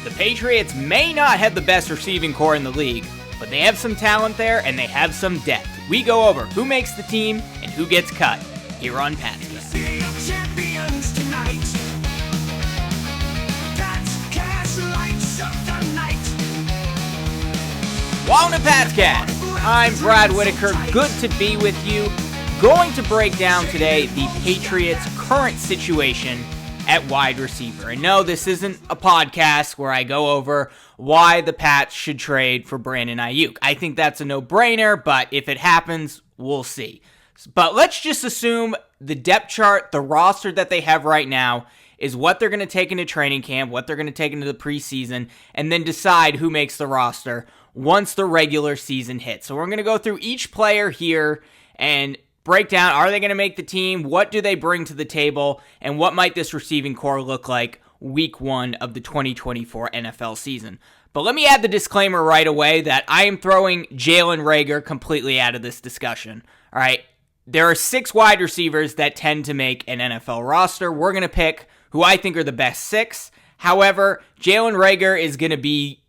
The Patriots may not have the best receiving core in the league, but they have some talent there and they have some depth. We go over who makes the team and who gets cut here on PatsCast. Welcome to PatsCast. I'm Brad Whitaker. Good to be with you. Going to break down today the Patriots' current situation at wide receiver. And no, this isn't a podcast where I go over why the Pats should trade for Brandon Ayuk. I think that's a no-brainer, but if it happens, we'll see. But let's just assume the depth chart, the roster that they have right now, is what they're going to take into training camp, what they're going to take into the preseason, and then decide who makes the roster once the regular season hits. So we're going to go through each player here and break down, are they going to make the team? What do they bring to the table? And what might this receiving core look like week 1 of the 2024 NFL season? But let me add the disclaimer right away that I am throwing Jalen Reagor completely out of this discussion. All right, there are 6 wide receivers that tend to make an NFL roster. We're going to pick who I think are the best 6. However, Jalen Reagor is going to be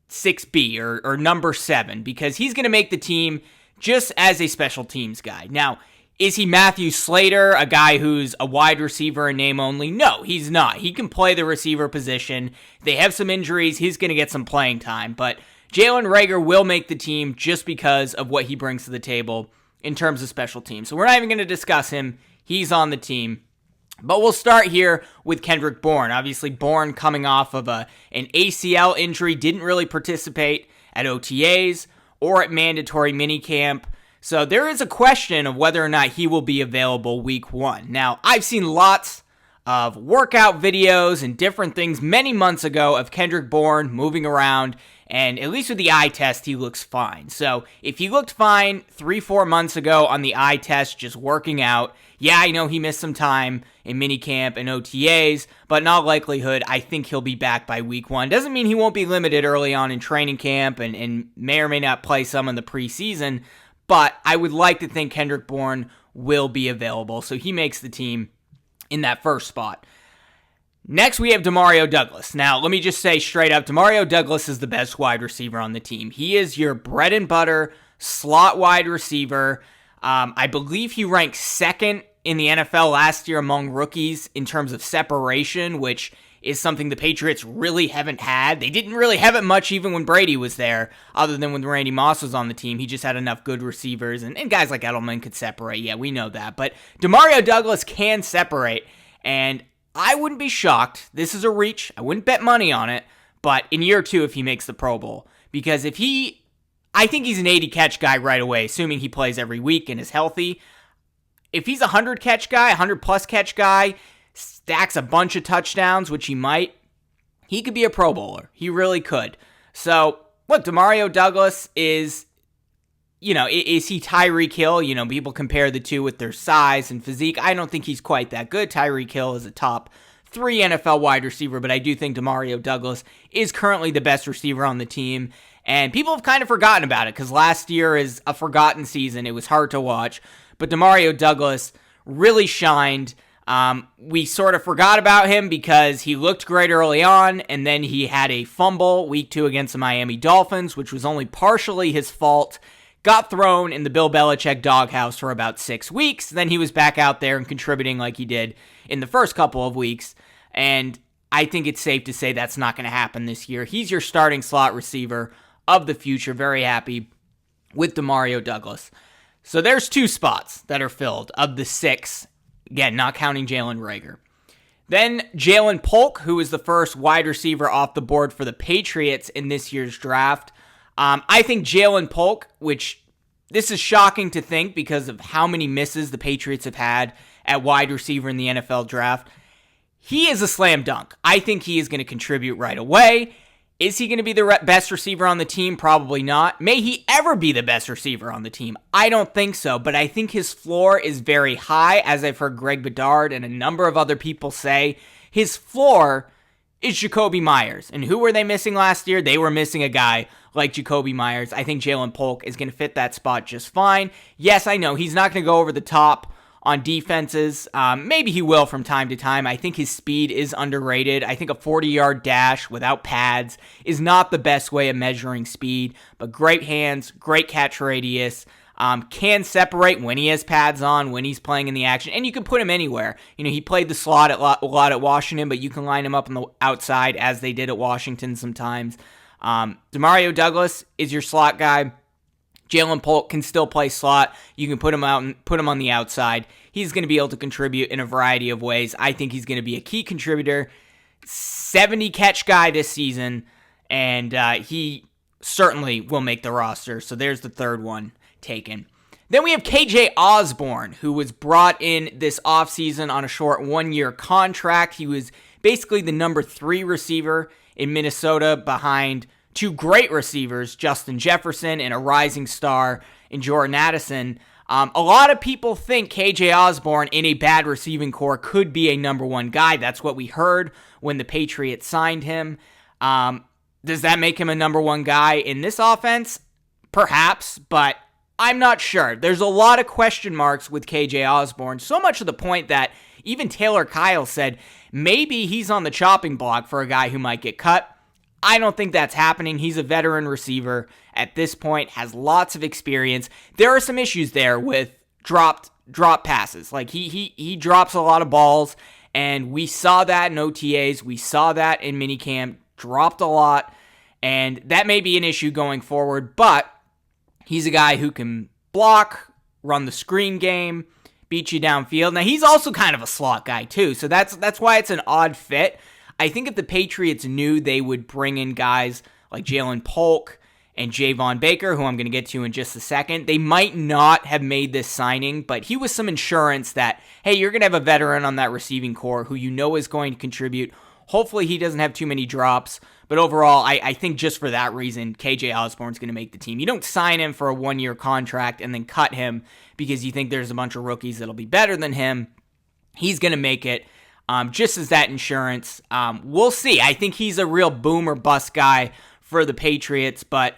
6B or number 7 because he's going to make the team just as a special teams guy. Now, is he Matthew Slater, a guy who's a wide receiver in name only? No, he's not. He can play the receiver position. They have some injuries. He's going to get some playing time. But Jalen Reagor will make the team just because of what he brings to the table in terms of special teams. So we're not even going to discuss him. He's on the team. But we'll start here with Kendrick Bourne. Obviously, Bourne coming off of an ACL injury, didn't really participate at OTAs or at mandatory minicamp. So there is a question of whether or not he will be available week 1. Now, I've seen lots of workout videos and different things many months ago of Kendrick Bourne moving around, and at least with the eye test, he looks fine. So if he looked fine 3-4 months ago on the eye test, just working out, yeah, I know he missed some time in minicamp and OTAs, but in all likelihood, I think he'll be back by week 1. Doesn't mean he won't be limited early on in training camp and may or may not play some in the preseason, but I would like to think Kendrick Bourne will be available, so he makes the team in that first spot. Next, we have Demario Douglas. Now, let me just say straight up, Demario Douglas is the best wide receiver on the team. He is your bread and butter slot wide receiver. I believe he ranked 2nd in the NFL last year among rookies in terms of separation, which is something the Patriots really haven't had. They didn't really have it much even when Brady was there, other than when Randy Moss was on the team. He just had enough good receivers, and guys like Edelman could separate. Yeah, we know that. But Demario Douglas can separate, and I wouldn't be shocked. This is a reach. I wouldn't bet money on it, but in year 2 if he makes the Pro Bowl. Because I think he's an 80-catch guy right away, assuming he plays every week and is healthy. If he's a 100-catch guy, 100-plus catch guy, stacks a bunch of touchdowns, which he might, he could be a Pro Bowler. He really could. So, look, Demario Douglas is he Tyreek Hill? People compare the two with their size and physique. I don't think he's quite that good. Tyreek Hill is a top 3 NFL wide receiver, but I do think Demario Douglas is currently the best receiver on the team. And people have kind of forgotten about it because last year is a forgotten season. It was hard to watch. But Demario Douglas really shined. We sort of forgot about him because he looked great early on, and then he had a fumble week 2 against the Miami Dolphins, which was only partially his fault. Got thrown in the Bill Belichick doghouse for about 6 weeks. Then he was back out there and contributing like he did in the first couple of weeks. And I think it's safe to say that's not going to happen this year. He's your starting slot receiver of the future. Very happy with Demario Douglas. So there's 2 spots that are filled of the 6. Again, not counting Jalen Reagor. Then Jalen Polk, who is the first wide receiver off the board for the Patriots in this year's draft. I think Jalen Polk, which this is shocking to think because of how many misses the Patriots have had at wide receiver in the NFL draft, he is a slam dunk. I think he is going to contribute right away. Is he going to be the best receiver on the team? Probably not. May he ever be the best receiver on the team? I don't think so, but I think his floor is very high, as I've heard Greg Bedard and a number of other people say. His floor is Jakobi Meyers. And who were they missing last year? They were missing a guy like Jakobi Meyers. I think Jalen Polk is going to fit that spot just fine. Yes, I know he's not going to go over the top on defenses. Maybe he will from time to time. I think his speed is underrated. I think a 40-yard dash without pads is not the best way of measuring speed, but great hands, great catch radius, can separate when he has pads on, when he's playing in the action, and you can put him anywhere. He played the slot a lot at Washington, but you can line him up on the outside as they did at Washington sometimes. Demario Douglas is your slot guy. Jalen Polk can still play slot. You can put him out and put him on the outside. He's going to be able to contribute in a variety of ways. I think he's going to be a key contributor. 70 catch guy this season, and he certainly will make the roster. So there's the third one taken. Then we have KJ Osborne, who was brought in this offseason on a short 1-year contract. He was basically the number 3 receiver in Minnesota behind two great receivers, Justin Jefferson and a rising star in Jordan Addison. A lot of people think KJ Osborne in a bad receiving core could be a number 1 guy. That's what we heard when the Patriots signed him. Does that make him a number 1 guy in this offense? Perhaps, but I'm not sure. There's a lot of question marks with KJ Osborne, so much to the point that even Taylor Kyle said maybe he's on the chopping block for a guy who might get cut. I don't think that's happening. He's a veteran receiver at this point, has lots of experience. There are some issues there with drop passes. Like he drops a lot of balls, and we saw that in OTAs. We saw that in minicamp. Dropped a lot, and that may be an issue going forward, but he's a guy who can block, run the screen game, beat you downfield. Now, he's also kind of a slot guy, too, so that's why it's an odd fit. I think if the Patriots knew they would bring in guys like Jalen Polk and Javon Baker, who I'm going to get to in just a second, they might not have made this signing, but he was some insurance that, hey, you're going to have a veteran on that receiving core who you know is going to contribute. Hopefully he doesn't have too many drops, but overall, I think just for that reason, KJ Osborne's going to make the team. You don't sign him for a 1-year contract and then cut him because you think there's a bunch of rookies that'll be better than him. He's going to make it. Just as that insurance. We'll see. I think he's a real boom or bust guy for the Patriots, but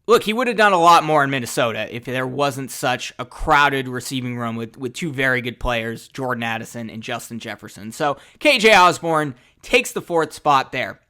look, he would have done a lot more in Minnesota if there wasn't such a crowded receiving room with two very good players, Jordan Addison and Justin Jefferson. So KJ Osborne takes the 4th spot there.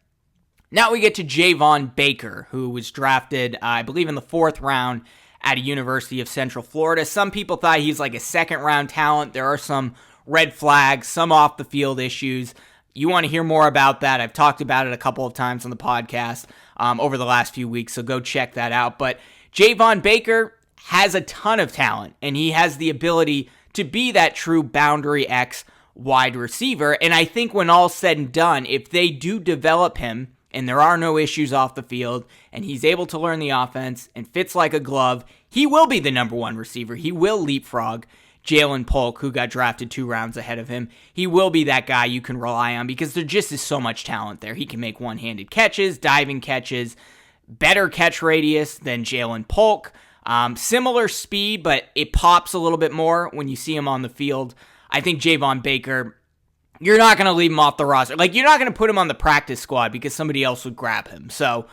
Now we get to Javon Baker, who was drafted, I believe, in the 4th round at a University of Central Florida. Some people thought he's like a 2nd-round talent. There are some red flags, some off-the-field issues. You want to hear more about that? I've talked about it a couple of times on the podcast over the last few weeks, so go check that out. But Javon Baker has a ton of talent, and he has the ability to be that true boundary X wide receiver. And I think when all's said and done, if they do develop him, and there are no issues off the field, and he's able to learn the offense and fits like a glove, he will be the number 1 receiver. He will leapfrog Jalen Polk, who got drafted 2 rounds ahead of him. He will be that guy you can rely on because there just is so much talent there. He can make one-handed catches, diving catches, better catch radius than Jalen Polk. Similar speed, but it pops a little bit more when you see him on the field. I think Javon Baker, you're not going to leave him off the roster. Like, you're not going to put him on the practice squad because somebody else would grab him. So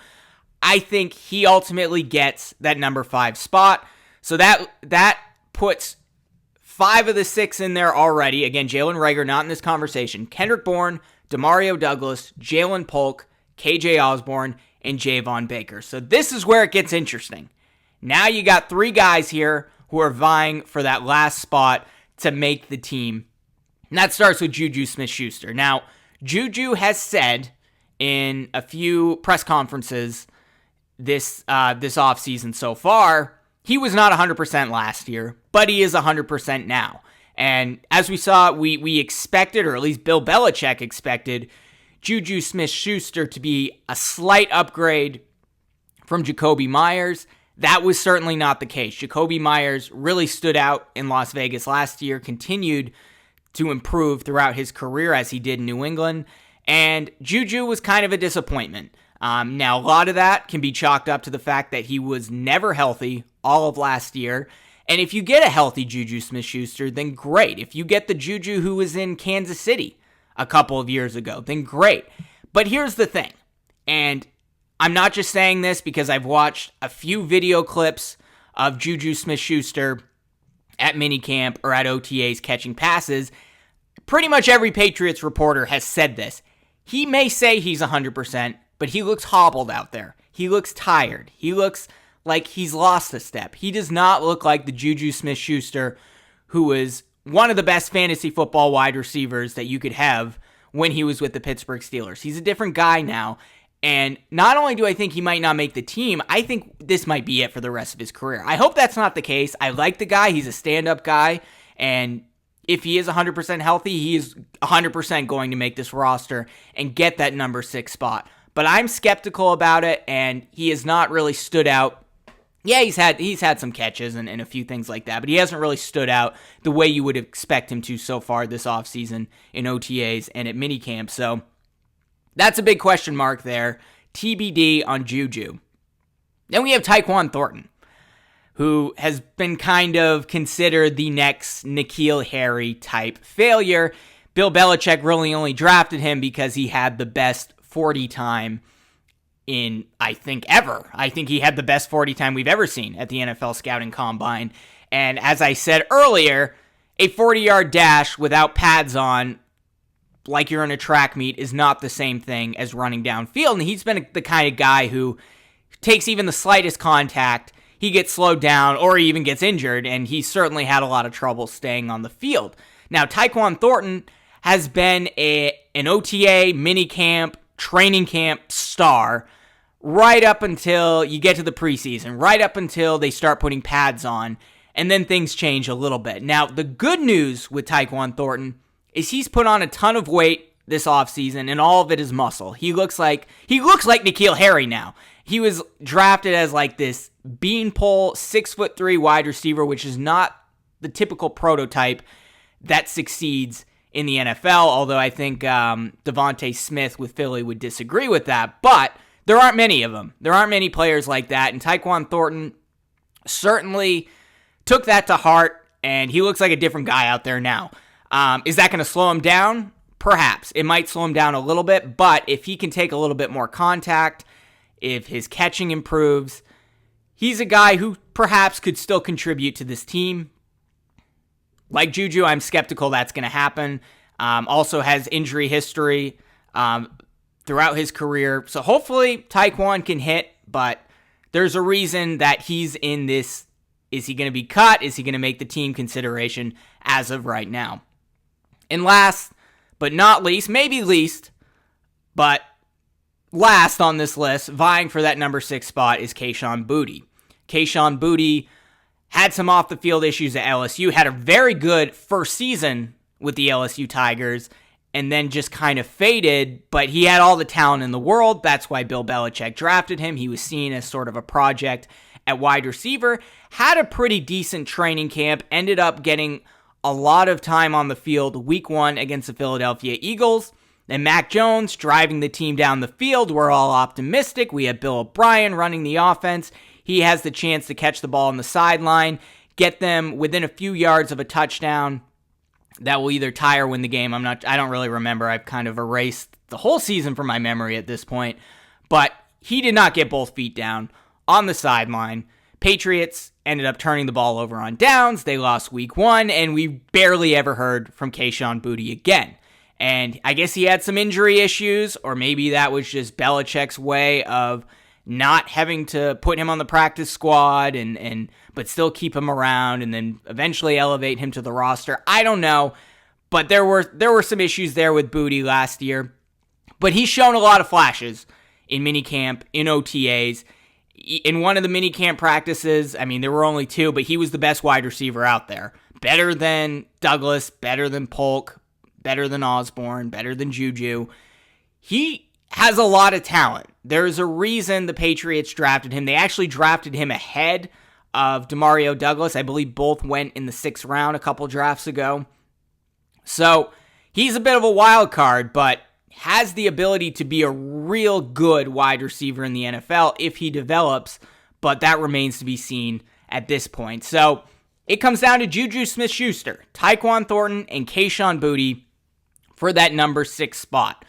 I think he ultimately gets that number 5 spot. So that puts 5 of the 6 in there already. Again, Jalen Reagor not in this conversation. Kendrick Bourne, Demario Douglas, Jalen Polk, KJ Osborne, and Javon Baker. So this is where it gets interesting. Now you got 3 guys here who are vying for that last spot to make the team. And that starts with Juju Smith-Schuster. Now, Juju has said in a few press conferences this offseason so far, he was not 100% last year, but he is 100% now. And as we saw, we expected, or at least Bill Belichick expected, Juju Smith-Schuster to be a slight upgrade from Jakobi Meyers. That was certainly not the case. Jakobi Meyers really stood out in Las Vegas last year, continued to improve throughout his career as he did in New England, and Juju was kind of a disappointment. Now, a lot of that can be chalked up to the fact that he was never healthy all of last year, and if you get a healthy Juju Smith-Schuster, then great. If you get the Juju who was in Kansas City a couple of years ago, then great. But here's the thing, and I'm not just saying this because I've watched a few video clips of Juju Smith-Schuster at minicamp or at OTAs catching passes. Pretty much every Patriots reporter has said this. He may say he's 100%, but he looks hobbled out there. He looks tired. He looks like he's lost a step. He does not look like the Juju Smith-Schuster who was one of the best fantasy football wide receivers that you could have when he was with the Pittsburgh Steelers. He's a different guy now. And not only do I think he might not make the team, I think this might be it for the rest of his career. I hope that's not the case. I like the guy. He's a stand-up guy. And if he is 100% healthy, he is 100% going to make this roster and get that number 6 spot. But I'm skeptical about it, and he has not really stood out. Yeah, he's had some catches and a few things like that, but he hasn't really stood out the way you would expect him to so far this offseason in OTAs and at minicamp. So that's a big question mark there. TBD on Juju. Then we have Tyquan Thornton, who has been kind of considered the next N'Keal Harry type failure. Bill Belichick really only drafted him because he had the best 40 time in, I think, ever. I think he had the best 40 time we've ever seen at the NFL Scouting Combine. And as I said earlier, a 40-yard dash without pads on, like you're in a track meet, is not the same thing as running downfield. And he's been the kind of guy who takes even the slightest contact, he gets slowed down or he even gets injured, and he certainly had a lot of trouble staying on the field. Now, Tyquan Thornton has been an OTA, minicamp, training camp star right up until you get to the preseason, right up until they start putting pads on, and then things change a little bit. Now, the good news with Tyquan Thornton is he's put on a ton of weight this offseason, and all of it is muscle. He looks like N'Keal Harry now. He was drafted as like this beanpole 6'3" wide receiver, which is not the typical prototype that succeeds in the NFL, although I think Devontae Smith with Philly would disagree with that. But there aren't many of them. There aren't many players like that, and Tyquan Thornton certainly took that to heart, and he looks like a different guy out there now. Is that going to slow him down? Perhaps. It might slow him down a little bit, but if he can take a little bit more contact, if his catching improves, he's a guy who perhaps could still contribute to this team. Like Juju, I'm skeptical that's going to happen. Also has injury history throughout his career. So hopefully Tyquan can hit, but there's a reason that he's in this. Is he going to be cut? Is he going to make the team consideration as of right now? And last but not least, maybe least, but last on this list, vying for that number 6 spot is Kayshon Boutte. Kayshon Boutte had some off-the-field issues at LSU, had a very good first season with the LSU Tigers, and then just kind of faded, but he had all the talent in the world. That's why Bill Belichick drafted him. He was seen as sort of a project at wide receiver, had a pretty decent training camp, ended up getting a lot of time on the field week 1 against the Philadelphia Eagles. And Mac Jones driving the team down the field. We're all optimistic. We have Bill O'Brien running the offense. He has the chance to catch the ball on the sideline, get them within a few yards of a touchdown that will either tie or win the game. I don't really remember. I've kind of erased the whole season from my memory at this point. But he did not get both feet down on the sideline. Patriots ended up turning the ball over on downs. They lost week 1, and we barely ever heard from Kayshon Boutte again. And I guess he had some injury issues, or maybe that was just Belichick's way of not having to put him on the practice squad but still keep him around and then eventually elevate him to the roster. I don't know, but there were some issues there with Boutte last year. But he's shown a lot of flashes in minicamp, in OTAs. In one of the minicamp practices, I mean, there were only 2, but he was the best wide receiver out there. Better than Douglas, better than Polk, better than Osborne, better than Juju. He has a lot of talent. There's a reason the Patriots drafted him. They actually drafted him ahead of Demario Douglas. I believe both went in the 6th round a couple drafts ago. So he's a bit of a wild card, but has the ability to be a real good wide receiver in the NFL if he develops, but that remains to be seen at this point. So it comes down to Juju Smith-Schuster, Tyquan Thornton, and Kayshon Boutte for that number 6 spot.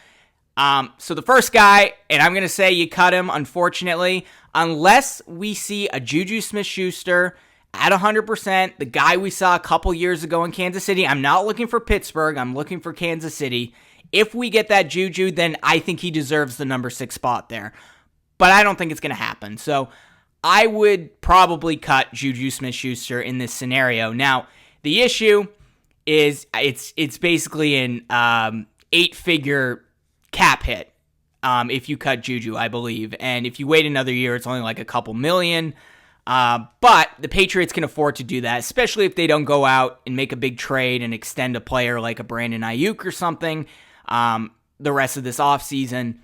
So the first guy, and I'm going to say you cut him, unfortunately, unless we see a Juju Smith-Schuster at 100%, the guy we saw a couple years ago in Kansas City. I'm not looking for Pittsburgh. I'm looking for Kansas City. If we get that Juju, then I think he deserves the number 6 spot there. But I don't think it's going to happen. So I would probably cut Juju Smith-Schuster in this scenario. Now, the issue is it's basically an 8-figure cap hit if you cut Juju, I believe. And if you wait another year, it's only like a couple million. But the Patriots can afford to do that, especially if they don't go out and make a big trade and extend a player like a Brandon Ayuk or something the rest of this offseason.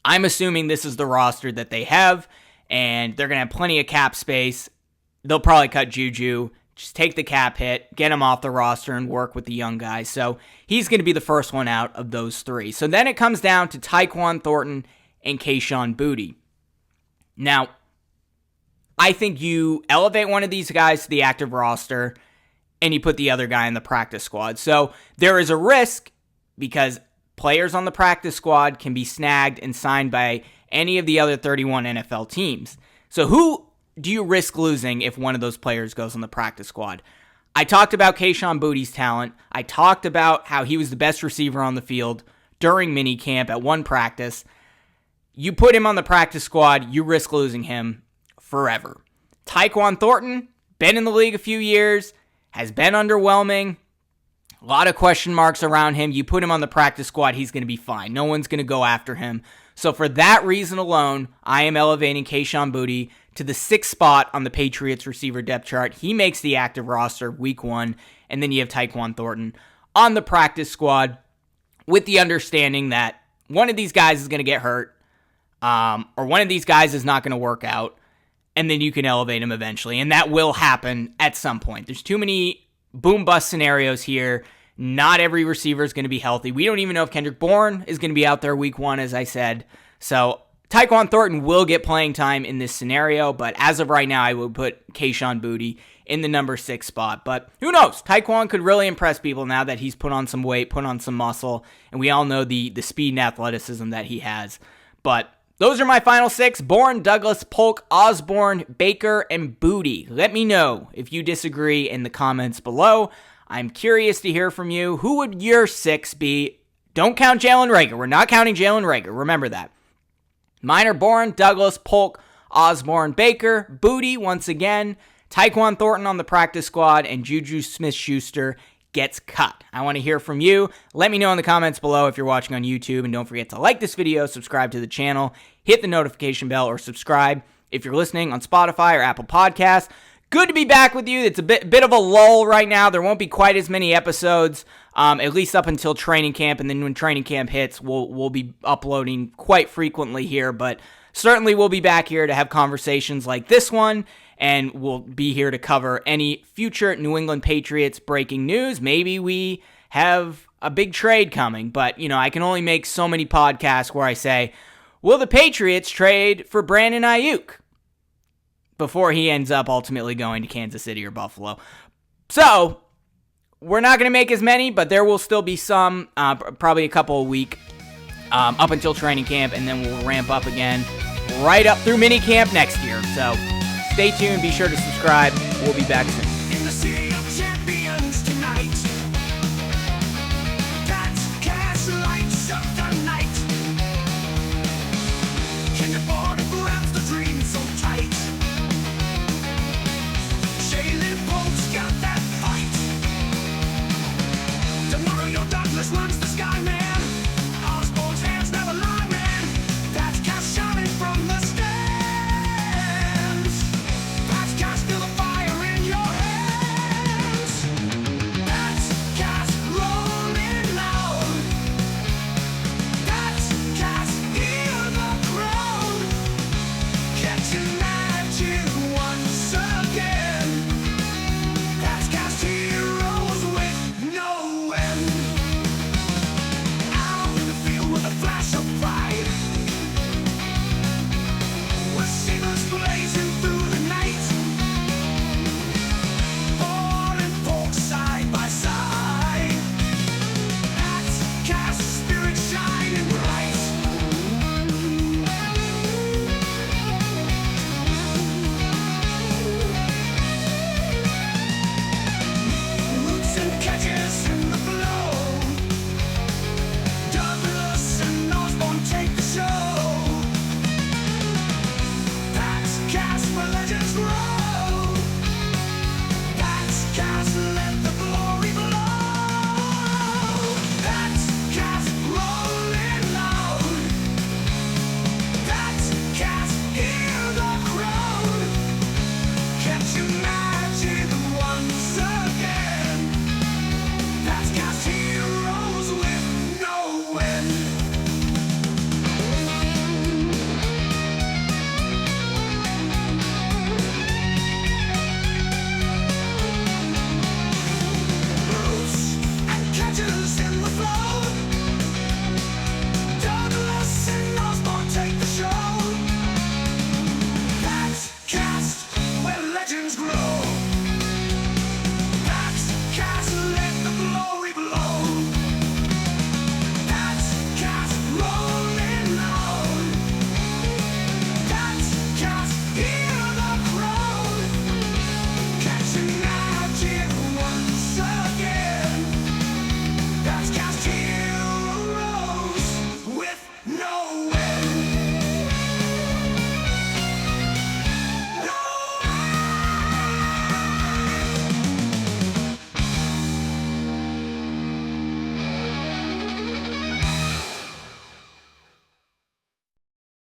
I'm assuming this is the roster that they have, and they're going to have plenty of cap space. They'll probably cut Juju, just take the cap hit, get him off the roster, and work with the young guys. So he's going to be the first one out of those 3. So then it comes down to Tyquan Thornton and Kayshon Boutte. Now, I think you elevate one of these guys to the active roster and you put the other guy in the practice squad. So there is a risk because players on the practice squad can be snagged and signed by any of the other 31 NFL teams. So who do you risk losing if one of those players goes on the practice squad? I talked about Kayshon Boutte's talent. I talked about how he was the best receiver on the field during minicamp at one practice. You put him on the practice squad, you risk losing him forever. Tyquan Thornton, been in the league a few years, has been underwhelming. A lot of question marks around him. You put him on the practice squad, he's going to be fine. No one's going to go after him. So for that reason alone, I am elevating Kayshon Boutte to the 6th spot on the Patriots receiver depth chart. He makes the active roster week 1, and then you have Tyquan Thornton on the practice squad with the understanding that one of these guys is going to get hurt, or one of these guys is not going to work out, and then you can elevate him eventually, and that will happen at some point. There's too many boom-bust scenarios here. Not every receiver is going to be healthy. We don't even know if Kendrick Bourne is going to be out there week 1, as I said. So Tyquan Thornton will get playing time in this scenario, but as of right now, I would put Kayshon Boutte in the number 6 spot. But who knows? Tyquan could really impress people now that he's put on some weight, put on some muscle, and we all know the speed and athleticism that he has. But those are my final 6: Bourne, Douglas, Polk, Osborne, Baker, and Boutte. Let me know if you disagree in the comments below. I'm curious to hear from you. Who would your 6 be? Don't count Jalen Reagor. We're not counting Jalen Reagor. Remember that. Mine are Bourne, Douglas, Polk, Osborne, Baker, Boutte once again, Tyquan Thornton on the practice squad, and Juju Smith-Schuster gets cut. I want to hear from you. Let me know in the comments below if you're watching on YouTube, and don't forget to like this video, subscribe to the channel, hit the notification bell, or subscribe if you're listening on Spotify or Apple Podcasts. Good to be back with you. It's a bit of a lull right now. There won't be quite as many episodes, at least up until training camp, and then when training camp hits, we'll be uploading quite frequently here, but certainly we'll be back here to have conversations like this one, and we'll be here to cover any future New England Patriots breaking news. Maybe we have a big trade coming, but, I can only make so many podcasts where I say, will the Patriots trade for Brandon Ayuk before he ends up ultimately going to Kansas City or Buffalo? So we're not going to make as many, but there will still be some, probably a couple a week up until training camp, and then we'll ramp up again right up through minicamp next year. So stay tuned. Be sure to subscribe. We'll be back soon. In the city of champions tonight, PatsCast lights up the night. Can you